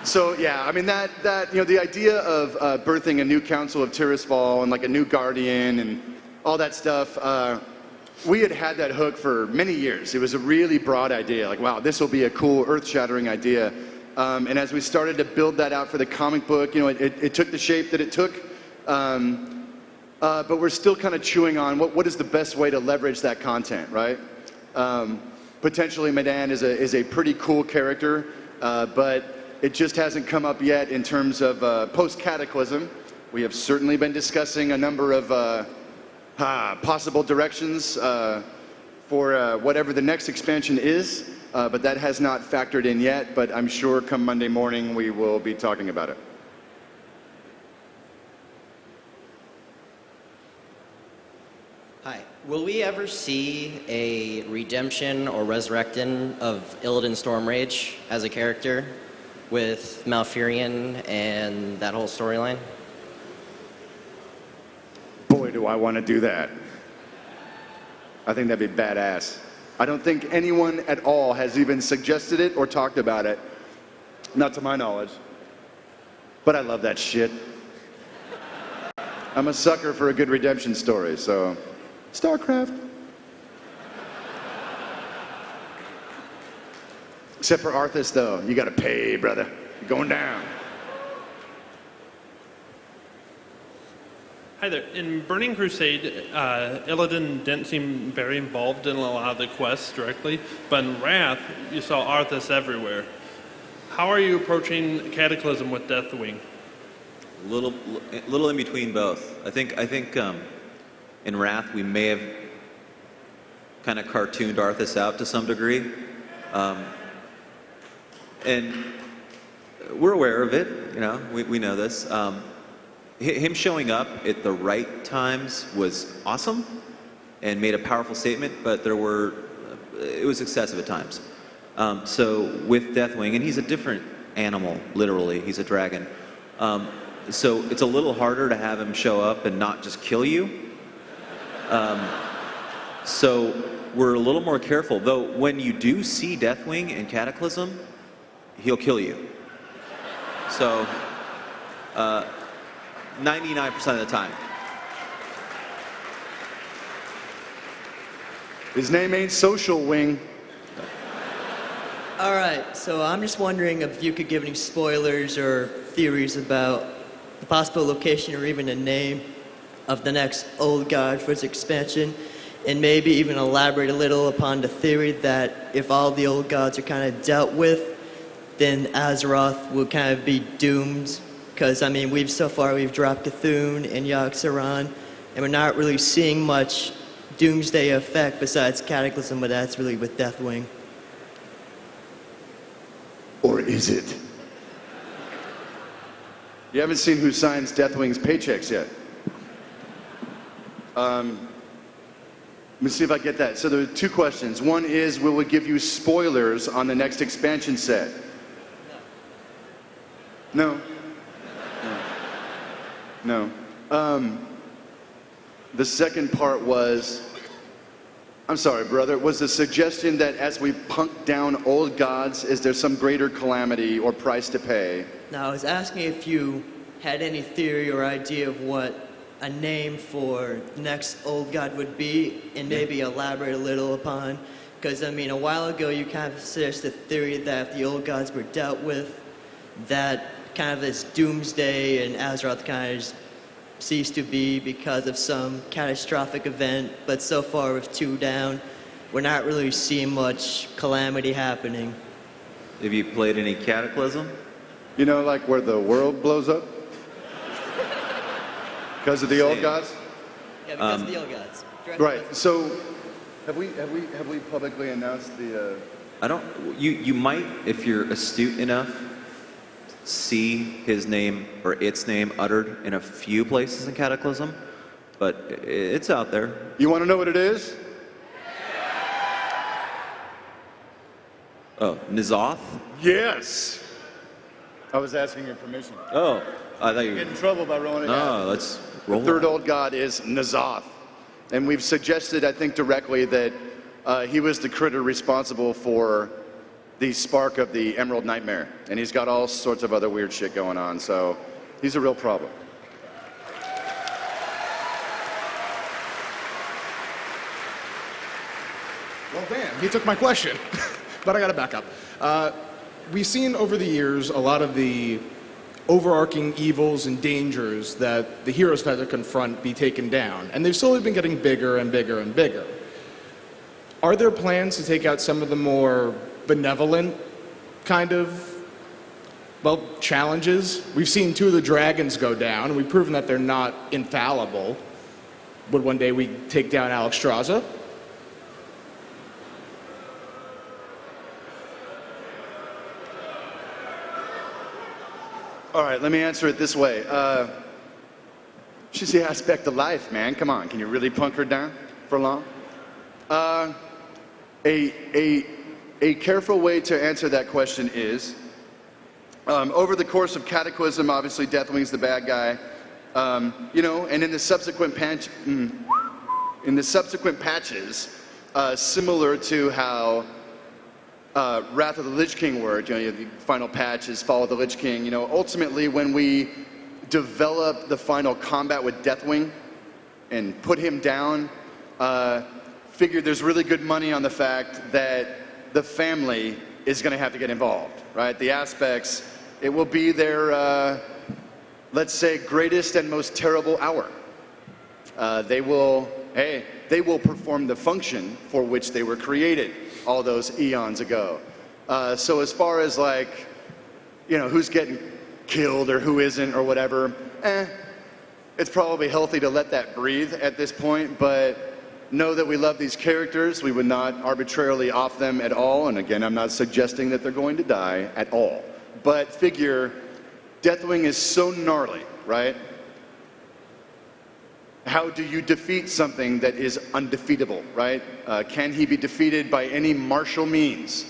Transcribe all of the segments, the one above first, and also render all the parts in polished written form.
So yeah, I mean that the idea of birthing a new Council of Tirisfal and like a new Guardian and all that stuff, we had that hook for many years. It was a really broad idea, like wow, this will be a cool, earth-shattering idea. And as we started to build that out for the comic book, it took the shape that it took. But we're still kind of chewing on what is the best way to leverage that content, right? Potentially, Medan is a pretty cool character, but it just hasn't come up yet in terms of post-Cataclysm. We have certainly been discussing a number of possible directions for whatever the next expansion is, but that has not factored in yet, but I'm sure come Monday morning we will be talking about it. Hi. Will we ever see a redemption or resurrecting of Illidan Stormrage as a character with Malfurion and that whole storyline? Boy, do I want to do that. I think that'd be badass. I don't think anyone at all has even suggested it or talked about it. Not to my knowledge. But I love that shit. I'm a sucker for a good redemption story, so... StarCraft. Except for Arthas, though. You gotta pay, brother. You're going down. Hi there. In Burning Crusade, Illidan didn't seem very involved in a lot of the quests directly, but in Wrath, you saw Arthas everywhere. How are you approaching Cataclysm with Deathwing? Little in between both. I think in Wrath we may have kind of cartooned Arthas out to some degree, and we're aware of it. We know this. Him showing up at the right times was awesome and made a powerful statement, but it was excessive at times. So with Deathwing, and he's a different animal, literally, he's a dragon. So it's a little harder to have him show up and not just kill you. So we're a little more careful, though when you do see Deathwing in Cataclysm, he'll kill you. So 99% of the time. His name ain't Social Wing. All right, so I'm just wondering if you could give any spoilers or theories about the possible location or even a name of the next Old God for its expansion, and maybe even elaborate a little upon the theory that if all the old gods are kind of dealt with, then Azeroth will kind of be doomed. Because, I mean, we've dropped Cthulhu and Yogg-Saron, and we're not really seeing much doomsday effect besides Cataclysm, but that's really with Deathwing. Or is it? You haven't seen who signs Deathwing's paychecks yet. Let me see if I get that. So there are two questions. One is, will we give you spoilers on the next expansion set? No. No. The second part was, I'm sorry, brother, was the suggestion that as we punk down old gods, is there some greater calamity or price to pay? Now, I was asking if you had any theory or idea of what a name for the next old god would be, and maybe elaborate a little upon. Because, I mean, a while ago you kind of suggested the theory that if the old gods were dealt with, that kind of this doomsday and Azeroth kind of ceased to be because of some catastrophic event. But so far with 2 down, we're not really seeing much calamity happening. Have you played any Cataclysm? You know, like where the world blows up? Because of the old gods? Yeah, because of the old gods. Right. So, have we publicly announced the? You might, if you're astute enough, see his name or its name uttered in a few places in Cataclysm, but it's out there. You want to know what it is? Oh, N'Zoth? Yes. I was asking your permission. Oh, I thought you Get in trouble by rolling it out. No, let's roll. The third old god is N'Zoth. And we've suggested, I think, directly that he was the critter responsible for the spark of the Emerald Nightmare. And he's got all sorts of other weird shit going on, so he's a real problem. Well, damn, he took my question. But I got to back up. We've seen over the years a lot of the overarching evils and dangers that the heroes had to confront be taken down, and they've slowly been getting bigger and bigger and bigger. Are there plans to take out some of the more benevolent kind of, well, challenges? We've seen 2 of the dragons go down, and we've proven that they're not infallible. Would one day we take down Alexstrasza? All right, let me answer it this way. She's the aspect of life, man. Come on, can you really punk her down for long? A careful way to answer that question is, over the course of Cataclysm, obviously Deathwing's the bad guy, you know, and in the subsequent patches, similar to how Wrath of the Lich King worked, you know, the final patch is Fall of the Lich King. You know, ultimately when we develop the final combat with Deathwing and put him down, figured there's really good money on the fact that the family is going to have to get involved, right? The aspects, it will be their, let's say, greatest and most terrible hour. They will perform the function for which they were created all those eons ago. So as far as like, you know, who's getting killed or who isn't or whatever, it's probably healthy to let that breathe at this point, but know that we love these characters. We would not arbitrarily off them at all. And again, I'm not suggesting that they're going to die at all. But figure, Deathwing is so gnarly, right? How do you defeat something that is undefeatable, right? Can he be defeated by any martial means?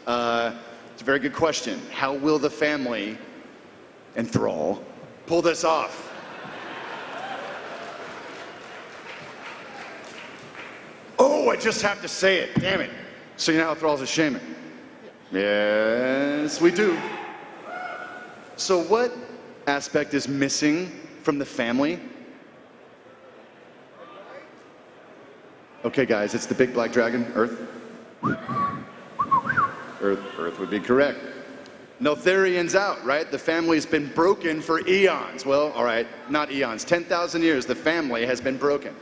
It's a very good question. How will the family and Thrall pull this off? Oh, I just have to say it, damn it. So you know how Thrall's a shaman? Yes, we do. So what aspect is missing from the family? Okay, guys, it's the big black dragon, Earth. Earth would be correct. Notharian's out, right? The family's been broken for eons. Well, all right, not eons, 10,000 years, the family has been broken.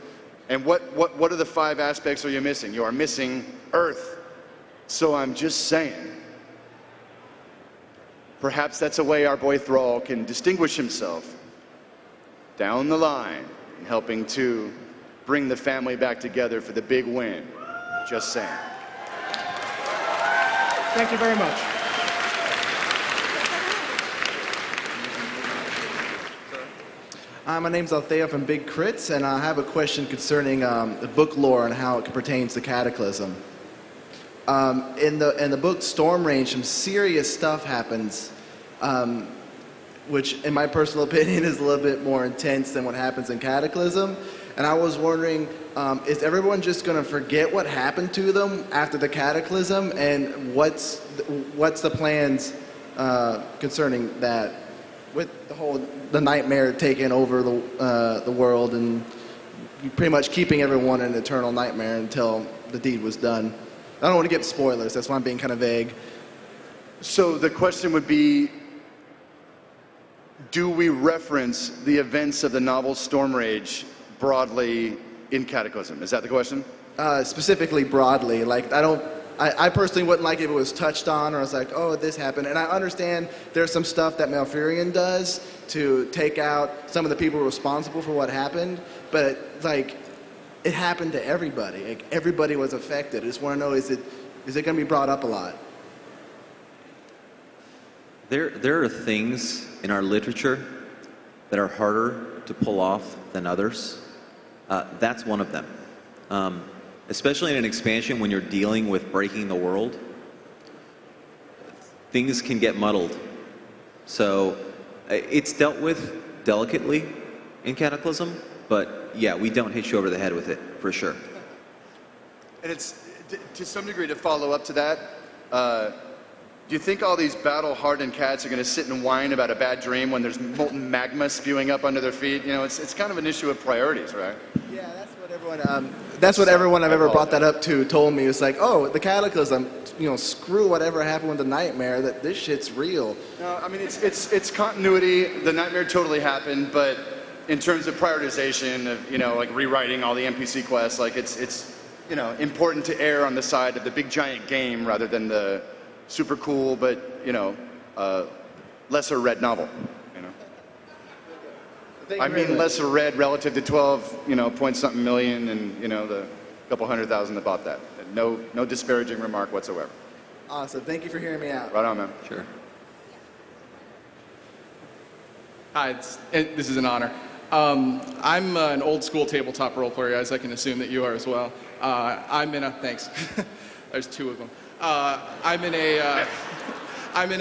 And what are the 5 aspects are you missing? You are missing Earth. So I'm just saying, perhaps that's a way our boy Thrall can distinguish himself down the line in helping to bring the family back together for the big win. Just saying. Thank you very much. My name's Althea from Big Crits, and I have a question concerning the book lore and how it pertains to Cataclysm. In the book Stormrange, some serious stuff happens, which in my personal opinion is a little bit more intense than what happens in Cataclysm. And I was wondering, is everyone just going to forget what happened to them after the Cataclysm? And what's the plans concerning that, with the nightmare taking over the world and pretty much keeping everyone in an eternal nightmare until the deed was done? I don't want to give spoilers. That's why I'm being kind of vague. So the question would be, do we reference the events of the novel Stormrage broadly in Cataclysm? Is that the question? Specifically broadly. Like, I personally wouldn't like if it was touched on, or I was like, oh, this happened. And I understand there's some stuff that Malfurion does to take out some of the people responsible for what happened, but like, it happened to everybody. Like, everybody was affected. I just want to know, is it going to be brought up a lot? There are things in our literature that are harder to pull off than others. That's one of them. Especially in an expansion when you're dealing with breaking the world, things can get muddled. So it's dealt with delicately in Cataclysm, but yeah, we don't hit you over the head with it, for sure. And it's, to some degree, to follow up to that, Do you think all these battle-hardened cats are going to sit and whine about a bad dream when there's molten magma spewing up under their feet? You know, it's kind of an issue of priorities, right? Yeah, that's what everyone. That's what everyone I've ever brought that up to told me. It's like, oh, the Cataclysm. You know, screw whatever happened with the Nightmare. That this shit's real. No, I mean it's continuity. The Nightmare totally happened, but in terms of prioritization of like rewriting all the NPC quests, like it's important to err on the side of the big giant game rather than the super cool but lesser read novel. I mean lesser read relative to 12 point something million and the couple 100,000 that bought that. No disparaging remark whatsoever. Awesome. Thank you for hearing me out. Right on, man. Sure. Hi, this is an honor. I'm an old school tabletop role player, as I can assume that you are as well. Thanks. There's two of them. I'm in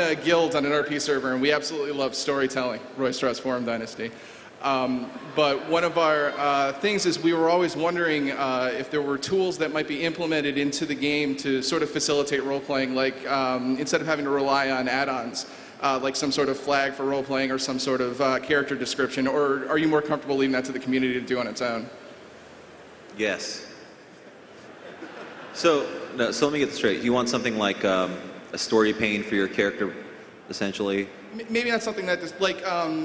a guild on an RP server, and we absolutely love storytelling, Roystra's Forum Dynasty. But one of our things is we were always wondering if there were tools that might be implemented into the game to sort of facilitate role-playing, like instead of having to rely on add-ons, like some sort of flag for role-playing or some sort of character description, or are you more comfortable leaving that to the community to do on its own? Yes. So let me get this straight. You want something like a story pane for your character, essentially? Maybe not something that, like,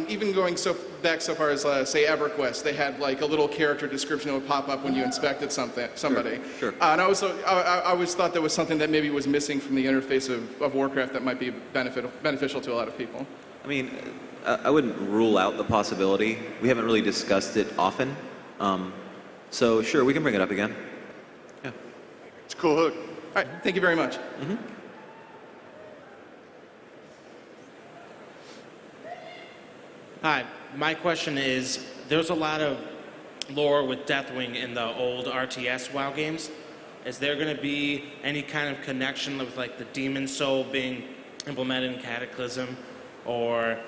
even going back so far as, say, EverQuest, they had, like, a little character description that would pop up when you inspected somebody. Sure. And I always thought that was something that maybe was missing from the interface of Warcraft that might be beneficial to a lot of people. I mean, I wouldn't rule out the possibility. We haven't really discussed it often. So, sure, we can bring it up again. Yeah. It's a cool hook. All right, thank you very much. Mm-hmm. Hi, my question is, there's a lot of lore with Deathwing in the old RTS WoW games. Is there going to be any kind of connection with like the Demon Soul being implemented in Cataclysm or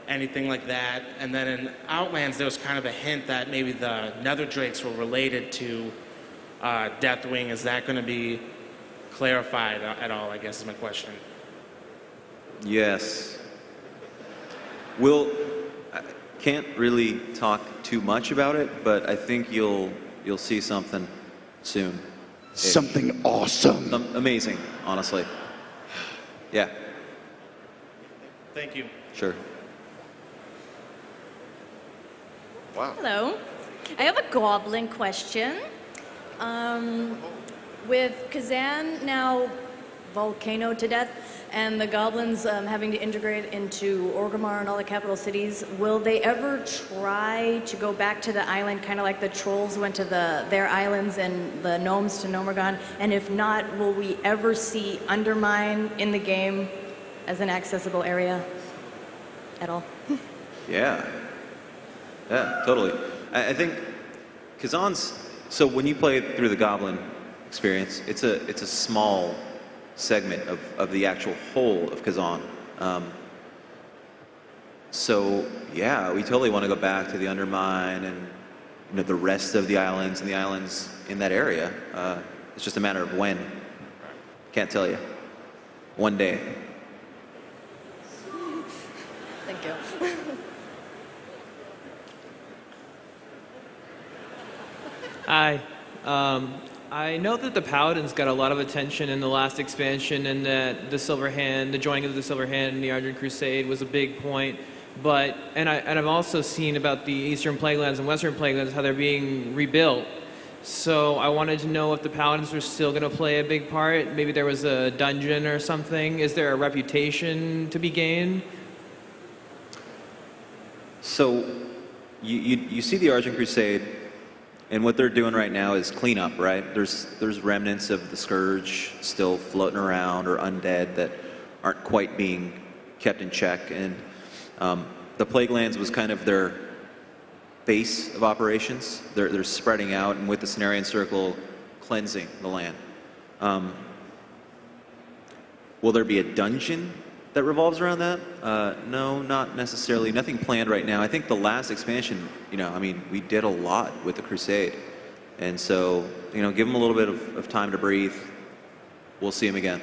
anything like that? And then in Outlands, there was kind of a hint that maybe the Nether Drakes were related to Deathwing. Is that going to be clarified at all, I guess is my question. Yes. I can't really talk too much about it, but I think you'll see something soon. Something awesome. Amazing, honestly. Yeah. Thank you. Sure. Wow. Hello. I have a goblin question. With Kazan now volcano to death, and the goblins having to integrate into Orgrimmar and all the capital cities, will they ever try to go back to the island, kind of like the trolls went to their islands and the gnomes to Nomergon? And if not, will we ever see Undermine in the game as an accessible area at all? Yeah, totally. I think Kazan's, so when you play through the Goblin experience, it's a small segment of the actual whole of Kazan. So yeah, we totally want to go back to the Undermine and the rest of the islands and the islands in that area. It's just a matter of when. Can't tell you. One day. Thank you. Hi. I know that the Paladins got a lot of attention in the last expansion, and that the Silver Hand, the joining of the Silver Hand and the Ardent Crusade was a big point. And I've also seen about the Eastern Plaguelands and Western Plaguelands, how they're being rebuilt. So I wanted to know if the Paladins were still going to play a big part. Maybe there was a dungeon or something. Is there a reputation to be gained? So you see the Argent Crusade, and what they're doing right now is cleanup, right? There's remnants of the Scourge still floating around, or undead that aren't quite being kept in check. And the Plaguelands was kind of their base of operations. They're spreading out, and with the Cenarian Circle cleansing the land. Will there be a dungeon that revolves around that? No, not necessarily. Nothing planned right now. I think the last expansion, we did a lot with the Crusade. And so, give them a little bit of time to breathe. We'll see them again.